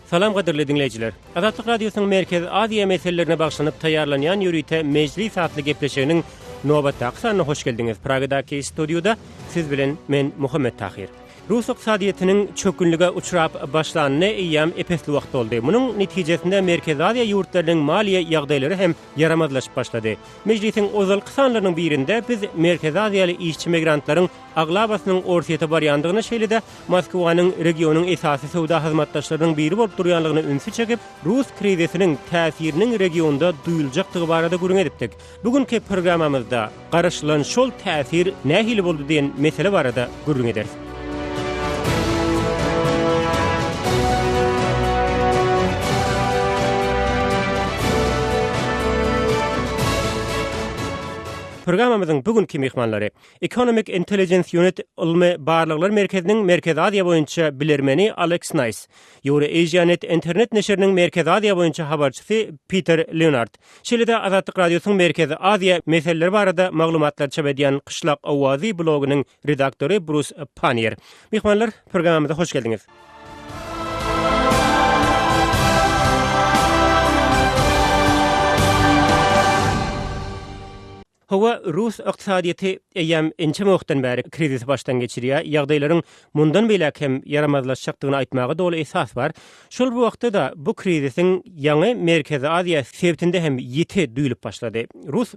Salam qadirli dinleyiciler. Azatlyk Radiosynyň Merkez Aziýa meselelerine bagşlanyp taýýarlanýan ýürüýte mejlis atly gepleşiginiň nobatdaky sanyna hoş geldiňiz. Pragadaky studioda siz bilen men Muhammed Tahir. Rus iqtisadiýatynyň çökünlige uçrap başlanyny eýýam epesli wagt boldy. Munyň netijesinde Merkez Aziýa ýurtlarynyň maliýe ýagdaýlary hem yaramazlaşyp başlady. Mejlisiň ozal kısanlarynyň birinde biz Merkez Aziýaly işçi migrantlaryň aglabasynyň ortaýata barýandygyny şeýlede Moskwanyň regionyň esasy sowda hyzmatdaşlarynyň biri bolup durýanlygyny ünsü çekip Rus krizisiniň täsiriniň regionda duýuljakdygy barada gürüň edipdik. Bugünkü programmamyzda garaşylan şol täsir nähili boldy diýen mesele barada gürüň ederiz. Programamyzyň bugünkü mehmanlary Economic Intelligence Unit Ulmy Barlyklar Merkeziniň Merkez Aziýa boýunça bilermeni Alex Nice, Euro-Asianet internet neşriniň Merkez Aziýa boýunça habarçysy Peter Leonard. Şeýlede Azatlyk Radiosynyň Merkez Aziýa meseleleri barada maglumatlar çap edýän Qışlak Awazy blogynyň redaktory Bruce Panier. Mehmanlar, programamyza hoş geldiňiz. Hawa Rus iqtisadiýaty eýem ençe wagtdan bäri krizis başdan geçirýär. Ýagdaýlaryň mundan belek hem yaramazlaşjakdygyny aýtmagy doly esas bar. Şol bu wagtda da bu krizisiň ýaňy Merkez Aziýa sebitinde hem ýeti duýulyp başlady. Rus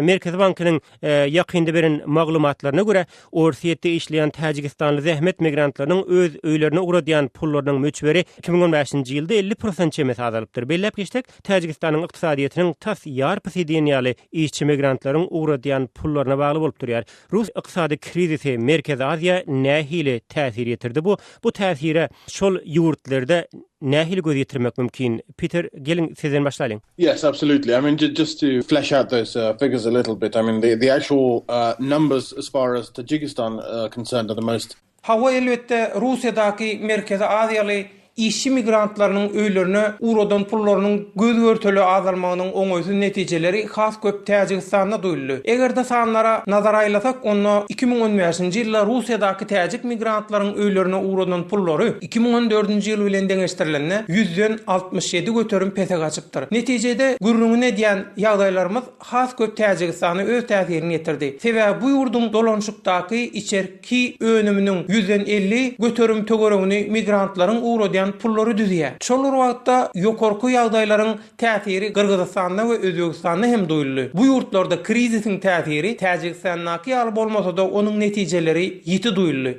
Merkez Bankynyň ýakynda beren maglumatlaryna görä, Orsiýetde işleýän Täjikistanly zähmet migrantlarynyň öz öýlerine uğradýan pullarynyň möçberi 2015-nji ýylda 50% çemes azalypdyr. Bellep geçdik, Täjikistanyň iqtisadiýatynyň tas ýarpysy dünýäli işçi migrantlaryň uğradýan pullaryna bagly bolup durýar. Rus iqtisady krizisi Merkez Aziýa nähili täsir ýetirdi bu täsire şol ýurtlarda nähili göz ýetirmek mümkin? Peter, gelin sizden başlaýyn. Yes, absolutely. I mean, just to flesh out those figures a little bit. I mean, the actual numbers as far as Tajikistan concerned are the most. Hawa elbette Russiýadaky Merkez Aziýaly işçi migrantlarynyň öýlerine uğradan pullarynyň göz görteli azalmagynyň oňoýsuz netijeleri has köp Täjikistanda duýuldy. Egerde sanlara nazar aýlasak, onda 2015-nji ýylda Russiýadaky täjik migrantlaryň öýlerine uğradan pullary 2014-nji ýyl bilen deňeşdirilende 100-den 67 göterim pese gaçypdyr. Netijede gürrüňine diýen ýagdaýlarymyz has köp Täjikistana öz täsirini ýetirdi. Sebäbi bu ýurdun dolanşykdaky içerki önüminiň 100-den 50 göterim tögeregini migrantlaryň uğradan pullary düzýär. Şol wagtda ýokarky ýagdaýlaryň täsiri Kyrgyzstanda we Özbegistanda hem duýuldy. Bu ýurtlarda krizisiň täsiri Täjikistanaky ýaly bolmasa da onuň netijeleri ýiti duýuldy.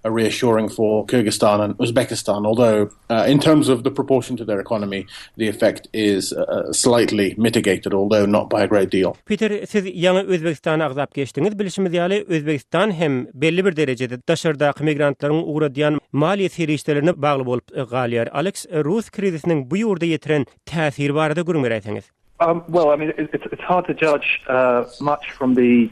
Reassuring for Kyrgyzstan and Uzbekistan, although in terms of the proportion to their economy, the effect is slightly mitigated, although not by a great deal. Peter, siz ýa-ni Özbekistana agzap geçdiňiz. Bilişimiz ýaly Özbekistan hem belli bir derejede daşardaky migrantlaryň uğradýan maliýe serişlerine bagly bolup galýar. Alex, Rus krizisiniň bu ýurda ýetiren täsiri barada gürüň beräýsiňiz. Well, I mean, it's hard to judge much from the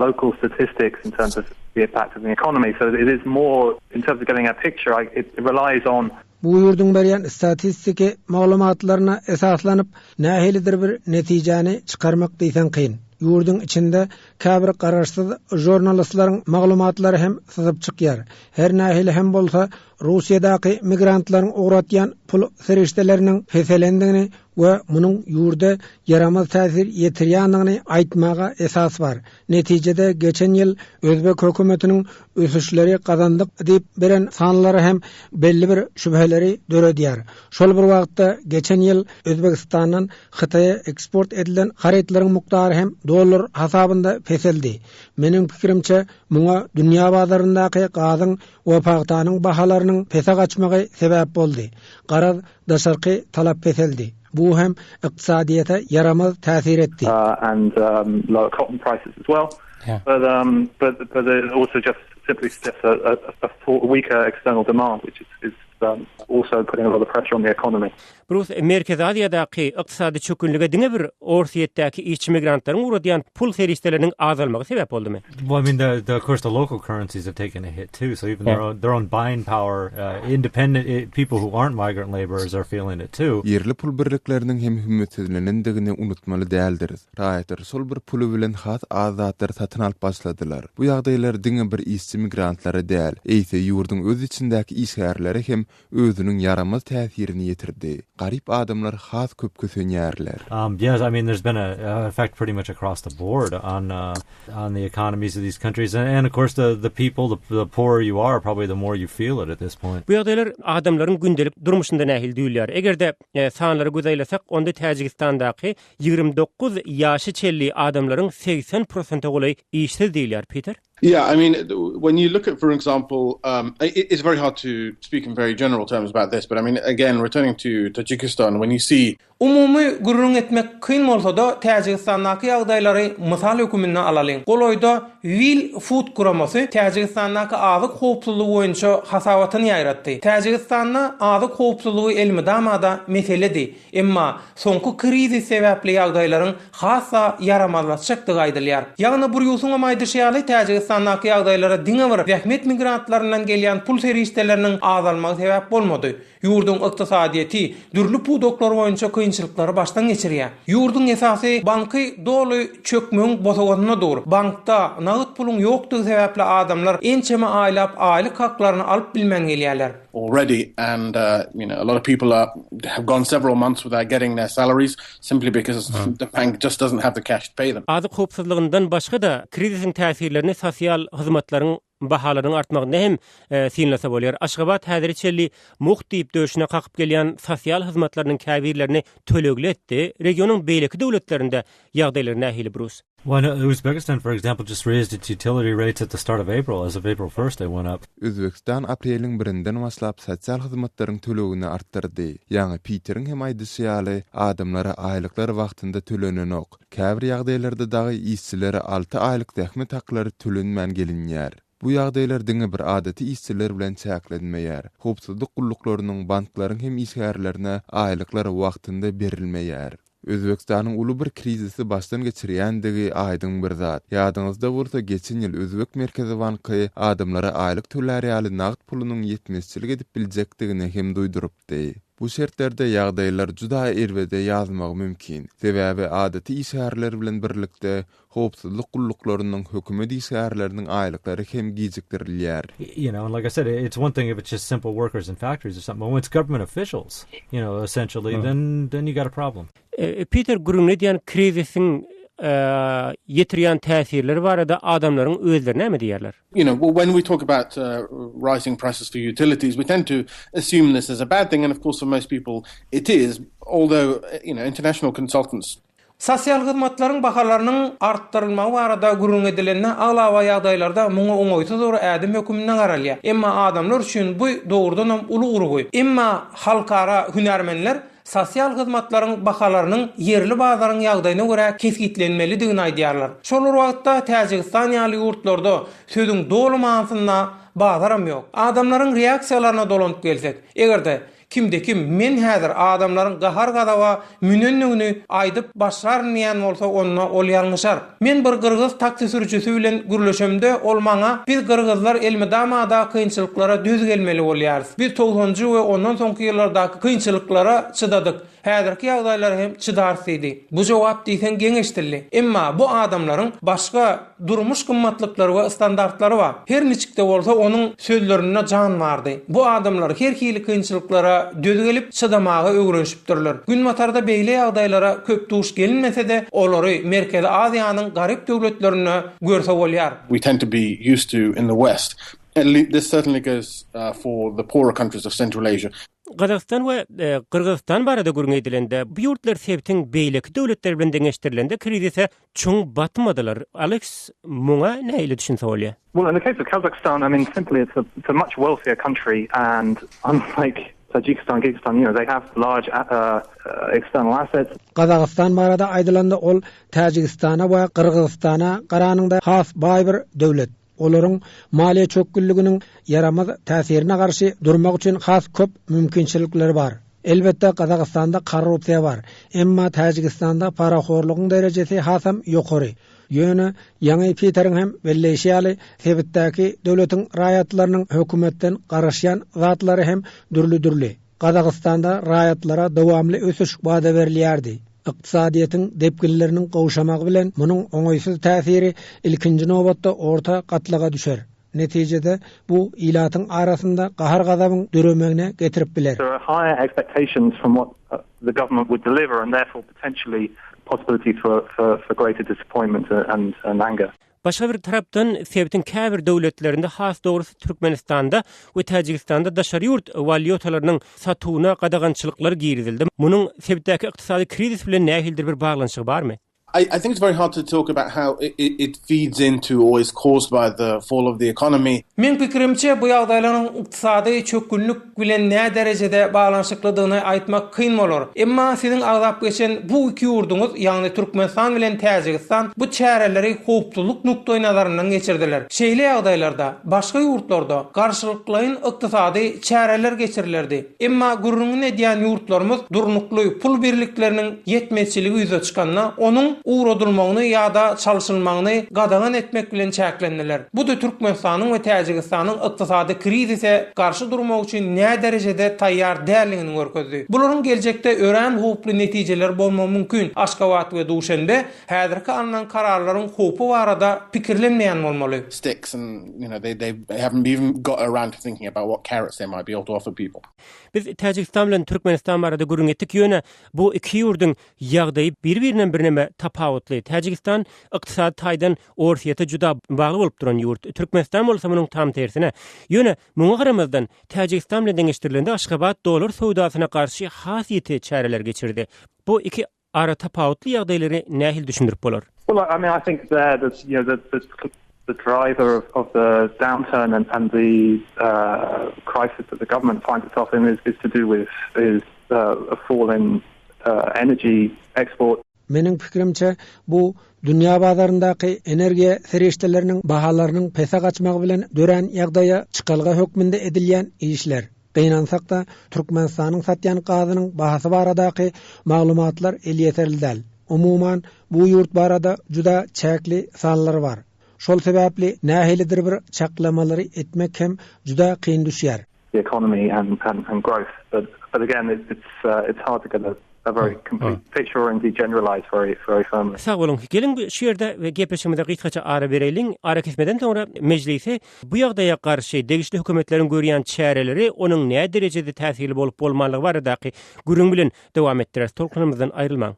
local statistics in terms of the impact of the economy. So it is more in terms of getting a picture. It relies on. Bu ýurdun berýän statistiki maglumatlaryna esaslanyp nähilidir bir netijäni çykarmak diýsen kyn. Ýurdun içinde käbir garaşsyz jurnalistlaryň maglumatlary hem syzyp çykýar. Her nähili hem bolsa Russiýadaky migrantlaryň uğratýan pul serişdeleriniň feselendigini we munyň ýurda yaramaz täsir ýetirýändigini aýtmaga esas bar. Netijede geçen ýyl Özbek hökümetiniň ösüşleri kazandyk diýip beren sanlary hem belli bir şübheleri döredýär. Şol bir wagtda geçen ýyl Özbekistandan Hytaýa eksport edilen haritlaryň mukdary hem dollar hasabynda feseldi. Meniň pikirimçe muňa dünýä bazaryndaky gazyň we pahtanyň bahalarynyň pese gaçmagy sebäp boldy. Garaz daşarky talap feseldi. Bu hem iqtisadiýata yaramaz täsir etdi. And lower cotton prices as well. Yeah. But it also just simply suggests a weaker external demand, which is also putting a lot of pressure on the economy. Bruce, Merkez Aziýadaky iqtisady çökünlige diňe bir Orsiýetdäki işçi migrantlaryň uğradýan pul serişdeleriniň azalmagy sebäp boldymy? Well, I mean, of course, the local currencies have taken a hit too. So even their own buying power, independent people who aren't migrant laborers are feeling it too. Yerli pul birlikleriniň hem hümmetlenendigini unutmaly däldir. Raýatlar sol bir pulu bilen has azatlar satyn alyp başladylar. Bu ýagdaýlar diňe bir işçi migrantlara däl, eýse ýurdun öz içindäki işgärleri hem özünün yaramaz täsirini ýetirdi. Garip adamlar has köp kösönýärler. Yes, I mean, there's been a effect pretty much across the board on the economies of these countries, and of course the people, the poorer you are, probably the more you feel it at this point. Bu ýagdaýlar adamlaryň gündelik durmuşynda nähil duýulýar. Egerde sanlary gözeýlersek, onda Täjikistandaky 29 ýaşy çelli adamlaryň 80% goly işsiz diýilýär, Peter. Yeah, I mean, when you look at, for example, it's very hard to speak in very general terms about this, but I mean, again, returning to Tajikistan, when you see umumy gurrun etmek kyn bolsa da Täjikistandaky ýagdaýlary mysal hökümine alalyň. Goloýda Will Food Guramasy Täjikistandaky azyk howpsuzlygy boýunça hasabatyny ýaýratdy. Täjikistanda azyk howpsuzlygy elmidamada meseledi. Emma soňky krizis sebäpli ýagdaýlaryň hassa yaramazlaşykdygy aýdylýar. Ýagny bir ýusuňa maýdyşýaly Täjikistandaky ýagdaýlara diňe bir zähmet migrantlarynyň gelýän pul serişdeleriniň azalmagy sebäp bolmady. Ýurdun ykdysadyety dürli pudoklar boýunça kynçylyklary başdan geçirýär. Ýurdun esasy banky dolu çökmüň bosagyna dur. Bankda nagyt pulun ýokdugy sebäpli adamlar ençeme aýlap aýlyk haklaryny alyp bilmän gelýärler. Already, and a lot of people have gone several months without getting their salaries simply because the bank just doesn't have the cash to pay them. Azyk howpsuzlygyndan başga da krizisin täsirlerini sosial hyzmatlaryň bahalaryň artmagyna hem sinlese bolýar. Aşgabat häzir çelli muht diýip döşüne kakyp gelýän sosial hyzmatlarynyň käbirlerini tölegletdi. Regionyň beýleki döwletlerinde ýagdaýlar nähili burus. Well, Uzbekistan, for example, just raised its utility rates at the start of April. As of April 1st, they went up. Özbekistan apreliň 1-den başlap sosial hyzmatlaryň tölegini artdyrdy. Ýani Peteriň hem aýdyşýaly adamlara aýlyklar wagtynda tölenenok. Käbir ýagdaýlarda dagy işçilere 6 aýlyk tähmet haklary tölenmän gelinýär. Bu ýagdaýlar diňe bir adaty işçiler bilen çäklenmeýär. Howpsuzlyk gullyklarynyň banklaryň hem işgärlerine aýlyklar wagtynda berilmeýär. Özbekistanyň uly bir krizisi başdan geçirýändigi aýdyň bir zat. Ýadyňyzda bolsa geçen ýyl Özbek Merkezi Banky adamlara aýlyk tölerýäli nagd pulunyň ýetmezçilik edip biljekdigini hem duýdurypdy. Bu şertlerde ýagdaýlar juda erwede ýazmagy mümkin. Sebäbi adaty işgärler bilen birlikde howpsuzlyk gullyklarynyň hökümet işgärleriniň aýlyklary hem gijikdirilýär. And like I said, it's one thing if it's just simple workers in factories or something, but when it's government officials, essentially, then you got a problem. Peter Grunedian krizisin yetirýän täsirleri barada adamlaryň özlerine mi diýerler? When we talk about rising prices for utilities, we tend to assume this as a bad thing, and of course for most people it is, although international consultants sosial hyzmatlaryň bahalarynyň artdyrylmagy barada gurrun edilenine aglawa ýagdaýlarda muňa oňoýsuz bir ädim hökümine garalýar. Emma adamlar üçin bu dogrudan hem uly urguy. Emma halkara hünärmenler sosial hyzmatlaryň bahalarynyň yerli bazaryň ýagdaýyna görä kesgitlenmelidigini aýdýarlar. Şol wagtda Täjikistan ýaly ýurtlarda sözüň dolu mansyna bazaram ýok. Adamlaryň reaksiýalaryna dolanyp gelsek, egerde kimde men häzir adamlaryň gahar gadawa münenligini aýdyp başarmaýan bolsa onunla ol ýalňyşar. Men bir Kırgız taksi sürücüsü bilen gürleşemde ol maňa biz Kırgızlar elmidamada kynçylyklara düz gelmeli bolýarys. Biz 90-njy we ondan soňky ýyllardaky kynçylyklara çydadyk. Häzirki ýagdaýlar hem çydarsydy. Bu jogap diýsen geňeşdirli. Emma bu adamlaryň başga durmuş gymmatlyklary we standartlary bar. Her niçikde bolsa onuň sözlerine jan bardy. Bu adamlar her hili kynçylyklara düz gelip çydamagy öwrenşipdirler. Gün matarda beýle ýagdaýlara köp duş gelinmese de olary Merkezi Aziýanyň garyp döwletlerine görse bolýar. We tend to be used to in the West. And this certainly goes for the poorer countries of Central Asia. Kazakstan we Kırgızstan barada gurrun edilende bu ýurtlar sebäpden beýleki döwletler bilen deňeşdirilende krizise çoň batmadylar. Alex muňa näile düşünse bolýar? Well, in the case of Kazakhstan, I mean, simply it's a much wealthier country, and unlike Tajikistan, Kyrgyzstan, they have large external assets. Kazakstan barada aýdylanda ol Täjikistana we Kyrgyzstana garanyňda has baý bir döwlet. Olaryň maliýe çökgünliginiň yaramaz täsirine garşy durmak üçin has köp mümkinçilikleri bar. Elbetde Kazakstanda korrupsiýa bar. Emma Täjikistanda paraxorlygyň derejesi hasam ýokary. Ýöne ýa-ni Peteriň hem belleşýäli sebäpdäki döwletiň raýatlarynyň hökümetden garaşýan zatlary hem dürli. Kazakstanda raýatlara dowamly ösüş wada berilýärdi. Iqtisadiýetin depgilleriniň gowşamagy bilen munyň oňoýsuz täsiri ilkinji nobatda orta gatlaga düşer. Netijede bu ilatyň arasynda gahar gadabyň döremeğine getirip biler. There are higher expectations from what the government would deliver, and therefore potentially possibility for greater disappointment and anger. Başga bir tarapdan Sebitin käbir döwletlerinde has dogrusu Türkmenistanda we Tajikistan'da daşary ýurt valyutalarının satuwyna gadagançylyklar girizildi. Munyň Sebitdäki ykdysady krizis bilen nähildir bir baglanyşy barmy? I think it's very hard to talk about how it feeds into or is caused by the fall of the economy. Men pikirimçe bu ýagdaýlaryň ykdysady çökünlük bilen näme derejede baglanyşyklydygyny aýtmak kyn bolar. Emma siziň agzap geçen bu iki ýurduňyz, ýagny Türkmenistan bilen Täjikistan bu çäreleri howpsuzlyk nukdaý nazaryndan geçirdiler. Şeýle ýagdaýlarda başga ýurtlarda garşylyklaryň ykdysady çäreler geçirilerdi. Emma gurrungyň edýän ýurtlarymyz durnukly pul birlikleriniň yetmezçiligi ýüze çykanda onuň uğradılmagyny ýa-da çalşylmagyny gadagan etmek bilen çäklendiler. Bu da Türkmenistanyň we Täjikistanyň ykdysady krizise garşy durmak üçin näme derejede taýýar dälligini görkezdi. Bularyň geljekde ören howply netijeler bolmagy mümkin. Aşgabat we Duşanbe häzirki alınan kararlaryň howpy barada pikirlenmeýän bolmaly. Sticks and they haven't even got around to thinking about what carrots they might be able to offer people. Biz Täjikistan bilen Türkmenistan barada görüň etdik ýöne bu iki ýurdun ýagdaýy bir-birine birneme tapawutly. Täjikistan ykdysady taýdan orsiýete juda bagly bolup duran ýurt. Türkmenistan bolsa munyň tam tersine. Ýöne muňa garamazdan Täjikistan bilen deňeşdirilende Aşgabat dolar sowdasyna garşy has ýeti çäreler geçirdi. Bu iki ara tapawutly ýagdaýlary nähil düşündirip bolar? Well, I mean, I think the driver of the downturn and the crisis that the government finds itself in is to do with a fall in energy export. Meniň pikirimçe bu dünýä bazaryndaky energiýa sereşdeleriniň bahalarynyň pesa gaçmagy bilen dören ýagdaýa çykalga hökmünde edilýän işler. Gynansak da Türkmenistanyň satýan gazynyň bahasy baradaky maglumatlar elýeterildi. Umuman bu ýurt barada juda çäkli sanlar bar. Şol sebäpli nähilidir bir çaklamalary etmek hem juda kyn düşýär. The economy and growth, but again it's hard to get a very complete picture or indeed generalize very firmly. Sağ olun. Gelin şu ýerde we gepleşmede gysgaça ara bereýin. Ara kesmeden sonra meclise bu ýagdaýa garşy degişli hökümetleriň görýän çäreleri onuň näme derejede täsirli bolup bolmalygy baradaky gürüň bilen dowam etdirer. Tolkunymyzdan aýrylmaň.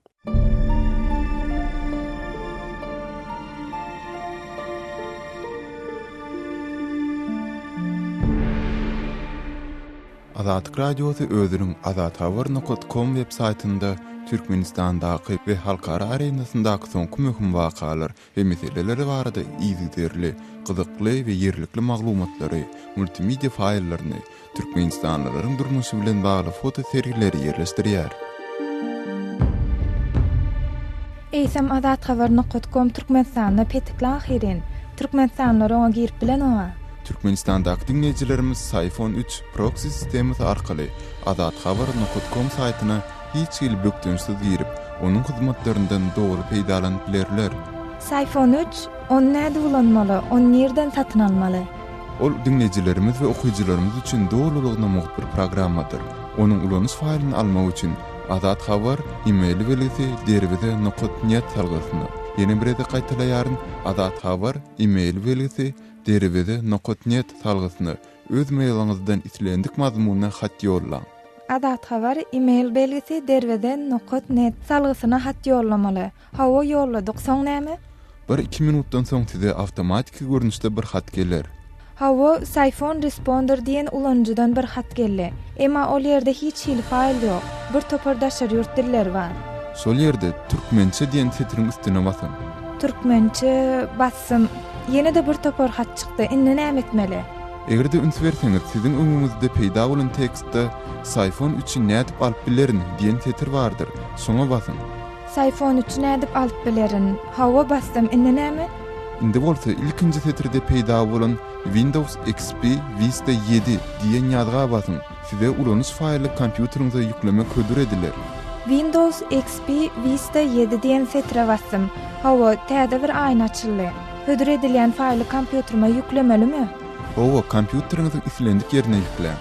Azatlyk radiosu özüniň azathabar.com web saytynda Türkmenistandaky we halkara arenasyndaky soňky möhüm wakalar we meseleleri barada ýygyderli, gyzykly we ýerlikli maglumatlary, multimedia faýllaryny, Türkmenistanlylaryň durmuşy bilen bagly foto serileri ýerleşdirýär. Eýsem azathabar.com Türkmenistanyň petikli ahyrin. Türkmenistanlylar oňa girip bilen oňa. Türkmenistandaky dinleýijilerimiz iPhone 3 proxy sistemi arkaly azathabar.com saytyna hiç ýyl bökdünsiz girip, onuň hyzmatlaryndan dogry peýdalanyp bilerler. iPhone 3 onu näde bulanmaly, onu nerden satyn almaly? Ol dinleýijilerimiz we okuwçylarymyz üçin dogrulygyna muhbir programmadyr. Onuň ulanyş faýlyny almak üçin Azat Habar e-mail belgisi derwede.net salgysyny. Ýene bir ede gaýtalaýaryn Azat Habar e-mail belgisi derwede.net salgysyny öz mailyňyzdan islendik mazmunyna hat ýollaň. Azat Habar e-mail belgisi derwede.net salgysyna hat ýollamaly. Hawa ýolladyk soň näme? 1-2 minutdan soň size awtomatik görnüşde bir hat geler. Hawa iPhone Responder diýen ulanjydan bir hat geldi. Emma ol ýerde hiç hil faýl ýok. Bir topar daşary ýurt diller bar. Şol ýerde türkmençe diýen setriň üstüne basam. Türkmençe bassam, ýene-de bir topar hat çykdy. Indi näme etmeli? Egerde üns berseňiz, siziň öňüňizde peýda bolan tekstde iPhone 3-i nädip alyp bilerin diýen setr bardyr. Şoňa basın. iPhone 3-i nädip alyp bilerin. Hawa bassam, indi näme? Indi bolsa ilkinji setrde peýda bolan Windows XP Vista 7 diýen ýazga basın. Size ulanyş faýly kompýuteriňize ýüklemek hödür ediler. Windows XP Vista 7 diýen setre bassam. Hawa täze bir aýna açyldy. Hödür edilýän faýly kompýuterime ýüklemelimi? Owa kompýuteriňiziň islendik ýerine ýüklen.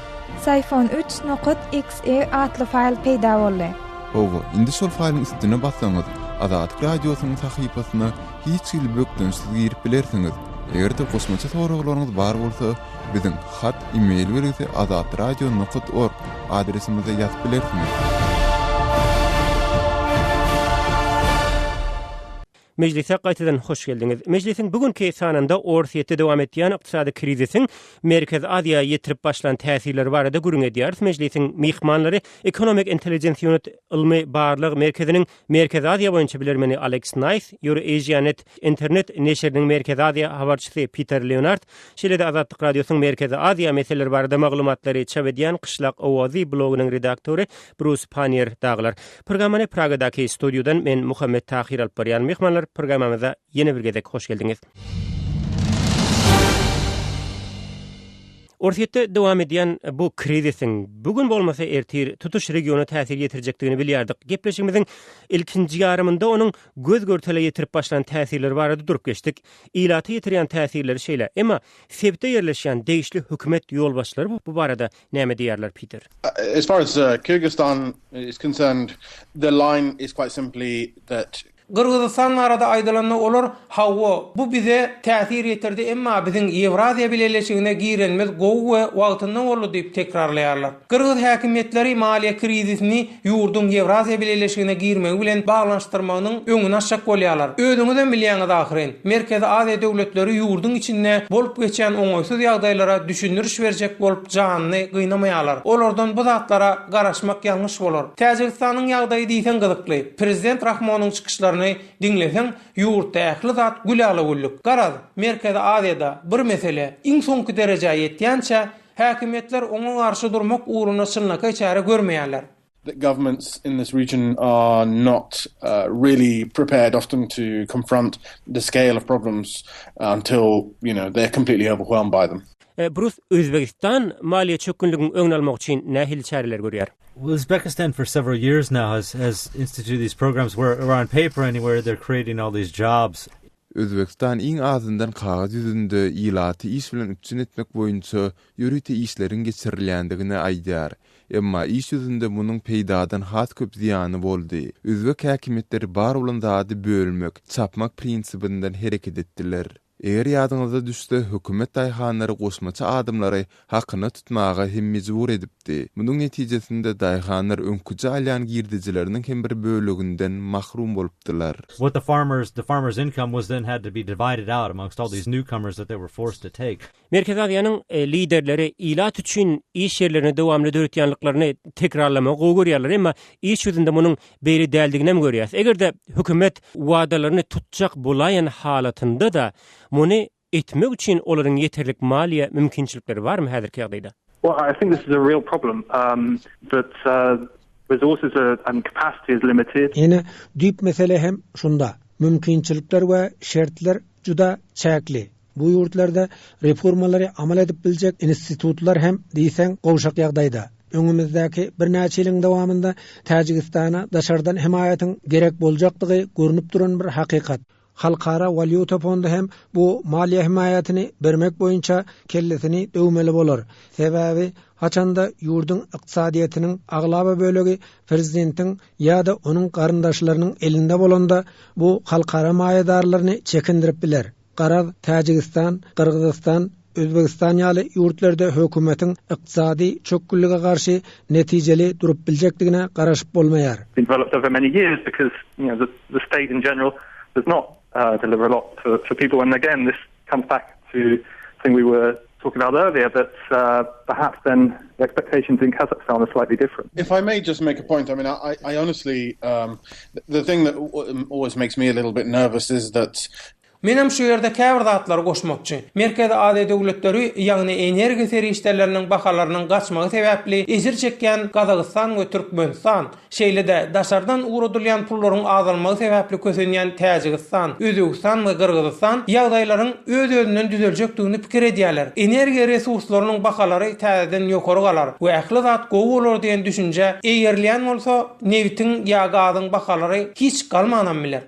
iPhone 3.exe atly faýl peýda boldy. Owa indi şol faýlyň üstüne bassaňyz, Azatlyk radiosynyň sahypasyna hiç ýyl bökdünsiz girip bilersiňiz. Eger de kosmosa soraglaryňyz bar bolsa, biziň hat, e-mail berýärse azatradio.org adresimize ýazyp bilersiňiz. Meclise qaytadan hoş geldiňiz. Meclisin bugünkü sanında orsiýetde dowam etýän ykdysady krizisiň Merkez Aziýa ýetirip başlan täsirleri barada gurun edýär. Meclisiň mihmanlary Economic Intelligence Unit ilmi barlyk merkeziniň Merkez Aziýa boýunça bilermeni Alex Nice, Euro-Asianet internet neşriniň Merkez Aziýa habarçysy Peter Leonard, şeýle-de Azadlyk radiosynyň Merkez Aziýa meseleleri barada maglumatlary çap edýän Qışlak Owazy blogynyň redaktory Bruce Panier daglar. Programmany Pragadaky studiodan men Muhammed Tahir alyp barýan. Mihmanlar programamıza yeni bir gezek hoş geldiniz. Orsiýetde dowam edýän bu krizisiň bugün bolmasa ertir tutuş regiona täsir ýetirjekdigini bilýärdik. Gepleşigimiziň ilkinji ýarymynda onuň göz görtele ýetirip başlan täsirleri barada durup geçdik. Ilaty ýetirýän täsirleri şeýle, emma sebde ýerleşýän değişli hökümet ýolbaşçylary bu barada näme diýerler Peter? As far as Kyrgyzstan is concerned, the line is quite simply that Gırgızstan arada aýdylanyny olar, hawa bu bize täsir ýetirdi, emma biziň Ewraziýa bileşigine girenmez gowy we wagtyndan boldy diýip tekrarlaýarlar. Gırgız häkimetleri maliýe krizisini ýurdun Ewraziýa bileşigine girmegi bilen baglanşdyrmagynyň öňüne açjak bolýarlar. Özüňizden bilýäňiz ahyryn, Merkez Aziýa döwletleri ýurdun içinde bolup geçen oňoýsuz ýagdaýlara düşündiriş berjek bolup janyny gynamaýarlar. Olardan bu zatlara garaşmak ýalňyş bolar. Täjikistanyň ýagdaýy diýsen gyzykly. Prezident Rahmonyň çykyşlaryny dinlesen ýurtda ähli zat gülala gulluk. Garaz, Merkez Aziýada bir mesele iň soňky derejäge ýetýänçe häkimetler oňa garşy durmak uğruna çylnaka çare görmeýärler. The governments in this region are not really prepared often to confront the scale of problems until, they're completely overwhelmed by them. Bruce, Özbekistan maliýe çökünlügini öňüne almak üçin nähili çareler görýär? Uzbekistan for several years now has instituted these programs where on paper anywhere they're creating all these jobs. Özbekistan iň azyndan kagaz ýüzünde ilaty iş bilen üçin etmek boýunça ýürüti işlerin geçirilýändigini aýdýar. Emma iş ýüzünde munyň peýdadan has köp ziýany boldy. Özbek häkimetleri bar bolan zady bölmek, çapmak prinsipinden hereket etdiler. Eger ýadyňyza düşse, hökümet daýhanlary goşmaça adımlary hakyny tutmaga hem mejbur edipdi. Munyň netijesinde daýhanlar öňküji alýan girdijileriniň hem bir bölüginden mahrum bolupdylar. What the farmers' income was then had to be divided out amongst all these newcomers that they were forced to take. Merkez Aziýanyň liderleri ilat üçin iş ýerlerini dowamly döretýänliklaryny tekrarlamagy görýärler, emma iş ýüzünde munyň beri däldigini hem görýär. Egerde hökümet wadalaryny tutjak bolaýan halatynda da muny etmek üçin olaryň ýeterlik maliýe mümkinçilikleri barmy häzirki ýagdaýda? Well, I think this is a real problem. That resources and capacity is limited. Ene düýp mesele hem şunda. Mümkinçilikler we şertler juda çäkli. Bu ýurtlarda reformalary amal edip biljek institutlar hem diýsen gowşak ýagdaýda. Öňümizdäki bir näçe ýylyň dowamında Täjikistana daşardan himayatyň gerek boljakdygy görünüp duran bir hakykat. Halkara Valyuta Fondu hem bu maliýe himayatyny bermek boýunça kellesini döwmeli bolar. Sebäbi haçanda ýurdun ykdysadyýetynyň aglaba bölegi prezidentiň ýa-da onuň garyndaşlarynyň elinde bolanda bu halkara maýadarlaryny çekindirip biler. Garaz Täjikistan, Kyrgyzstan, Özbekistan ýaly ýurtlarda hökümetiň ykdysady çökünlüge garşy netijeli durup biljekdigine garaşyp bolmaýar. Developed over many years because the state in general does not deliver a lot for people, and again this comes back to thing we were talking about earlier, that perhaps then the expectations in Kazakhstan are slightly different. If I may just make a point, I mean, I honestly, the thing that always makes me a little bit nervous is that Menem şu ýerde käbir zatlar goşmakçy. Merkez Aziýa döwletleri ýagny energiýa serişleriniň bahalarynyň gaçmagy sebäpli ejir çekýän Kazakystan we Türkmenistan, şeýle-de daşardan uradylýan pullaryň azalmagy sebäpli kösenýän Täjikistan, Özbekistan we Kyrgyzstan ýagdaýlaryň öz-özünden düzeljekdigini pikir edýärler. Energiýa resurslarynyň bahalary täzeden ýokary galar we ähli zat gowy bolar diýen düşünje eýerlän bolsa newitiň ýa gazyň bahalary hiç galmanan biler.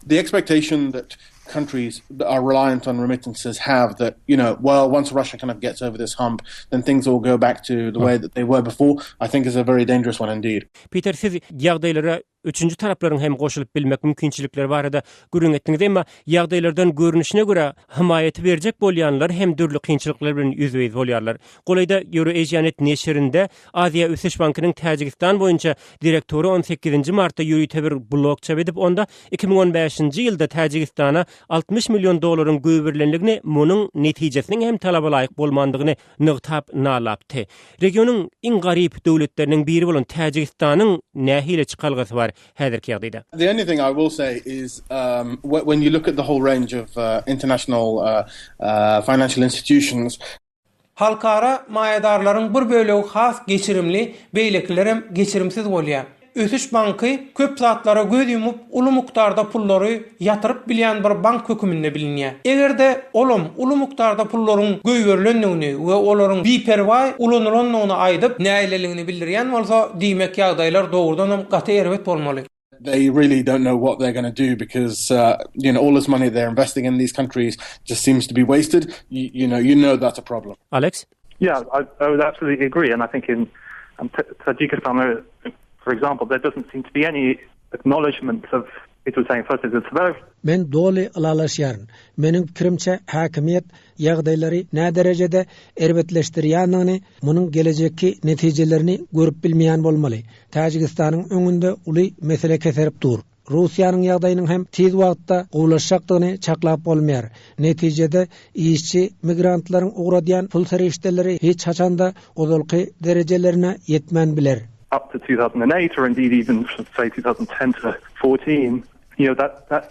The expectation that countries that are reliant on remittances have that, once Russia kind of gets over this hump, then things will go back to the way that they were before, I think is a very dangerous one indeed. Peter, siz ýagdaýlara üçüncü tarapların hem goşulyp bilmek mümkinçilikleri barada gürüň etdiňiz, emma ýagdaýlardan görünüşine göre himayeti berjek bolýanlar hem dürli kynçylyklar bilen ýüzbeýiz bolýarlar. Golayda Euroasianet neşrinde Aziya Ösüş Bankynyň Täjikistan boýunça direktori 18 martda ýürüýte bir blog çap edip onda 2015-nji ýylda Täjikistana $60 milyon göwürlenligini, munyň netijesiniň hem talaba laýyk bolmandygyny nygtap nalapdy. Regionyň iň garyp döwletleriniň biri bolan Täjikistanyň nähile çykalgasy bar häzirki ýagdaýda. The only thing I will say is when you look at the whole range of international financial institutions, halkara maýadarlaryň bir bölegi has geçirimli, beýlekler hem geçirimsiz bolýar. Ösüş banky köp zatlara göz yumup uly mukdarda pullary yatyryp bilýän bir bank höküminde bilinýär. Egerde uly mukdarda pullaryň göýberlendigini we olaryň biperwa ulanylanlygyny aýdyp näýleligini bildirýän bolsa, diýmek ýagdaýlar dogrudan hem gaty erbet bolmaly. They really don't know what they're going to do because all this money they're investing in these countries just seems to be wasted. You know that's a problem. Alex? Yeah, I would absolutely agree, and I think in Tajikistan, for example, there doesn't seem to be any acknowledgement of it was saying first is it's about. Men doly alalaşýaryn. Meniň pikirimçe häkimiýet ýagdaýlary nä derejede erbetleşdirýändigini, munyň gelejekki netijelerini görüp bilmeýän bolmaly. Täjikistanyň öňünde uly mesele keserip dur. Russiýanyň ýagdaýynyň hem tiz wagtda gowlaşakdygyny çaklap bolmaýar. Netijede işçi migrantlaryň ugradýan pul serişdeleri hiç haçanda ozalky derejelerine yetmän biler. Up to 2008, or indeed even say 2010 to 14,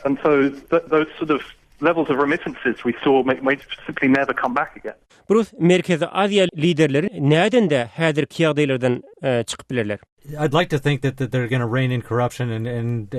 and so those sort of levels of remittances we saw may simply never come back again. Bruce, Merkezi Aziya liderleri näden de häzirki ýagdaýlardan çykyp bilerler? I'd like to think that they're going to rein in corruption and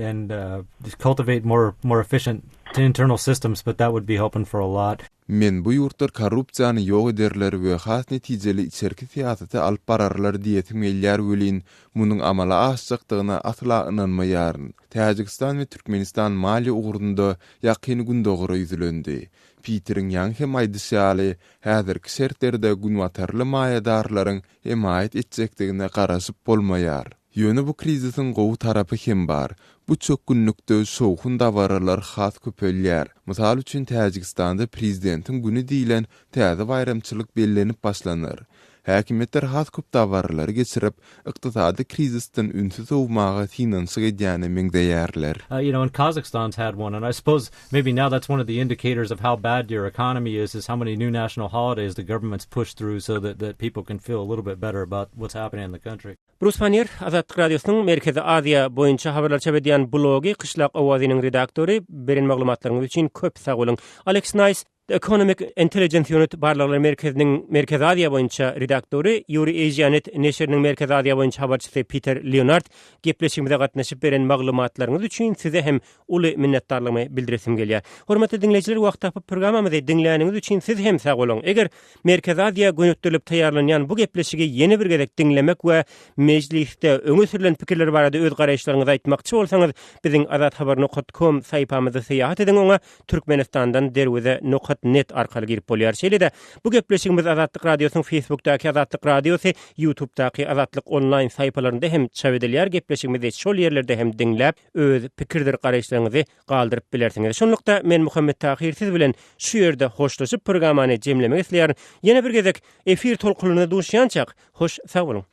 cultivate more efficient internal systems, but that would be hoping for a lot. Men bu ýurtlar korrupsiýany ýok ederler we has netijeli içerki siýasaty alyp bararlar diýetim gelýär welin munyň amala aşjakdygyna asla inanmaýaryn. Täjikistan we Türkmenistan mali ugurunda ýakyny gündogry ýüzülendi. Peter'in ýangy maýdysyaly häzirki şertlerde günwatarly maýadarlaryň emaýet etjekdigine garaşyp bolmaýar. Ýöne bu krizisiň gowy tarapy hem bar. Bu çok günlükde soğukun davaralar has köpelýär. Mysal üçin Täjikistanda prezidentin güni diýilen täze bayramçylyk bellenip başlanır. Häkimetler has köp dawarlary geçirip ykdysady krizisden ünsüz owmaga finansiýa edýäni meňdeýärler. And Kazakhstan's had one, and I suppose maybe now that's one of the indicators of how bad your economy is how many new national holidays the government's pushed through so that people can feel a little bit better about what's happening in the country. Bruce Panier, Azatlyk Radiosynyň Merkezi Aziya boýunça habarlar çap edýän blogy Kışlak Owazynyň redaktory, beren maglumatlaryňyz üçin köp sag bolun. Alex Nice, Economic Intelligence Unit Barlaglar Merkeziniň Merkezi Aziya boýunça redaktory, Euroasianet neşriniň Merkezi Aziya boýunça habarçysy Peter Leonard gepleşigimizde gatnaşyp beren maglumatlaryňyz üçin size hem uly minnetdarlygymy bildiresim gelýär. Hormatly dinleýijiler, wagt tapyp programmamyzy dinläniňiz üçin siz hem sag bolun. Eger Merkezi Aziya göňütdirilip taýýarlanýan bu gepleşigi ýeni bir gezek dinlemek we mejlisde öňe sürülen pikirler barada öz garaýşlaryňyzy aýtmakçy bolsaňyz, biziň azathabar.com saýpamyzy seýahat ediň, oňa Türkmenistandan derwede net arkaly girip bolýar. Şeýle-de bu gepleşigimiz Azatlyk Radiosynyň Facebookdaky Azatlyk Radiosy, YouTubedaky Azatlyk online saýpalarynda hem çap edilýär. Gepleşigimizi şol ýerlerde hem dinläp, öz pikirler garaýşlaryňyzy galdyryp bilersiňiz. Şonlukda men Muhammed Tahir siz bilen şu ýerde hoşlaşyp programmany jemlemek isleýär. Ýene bir gezek efir tolkunyna duşýançak, hoş sag bolun.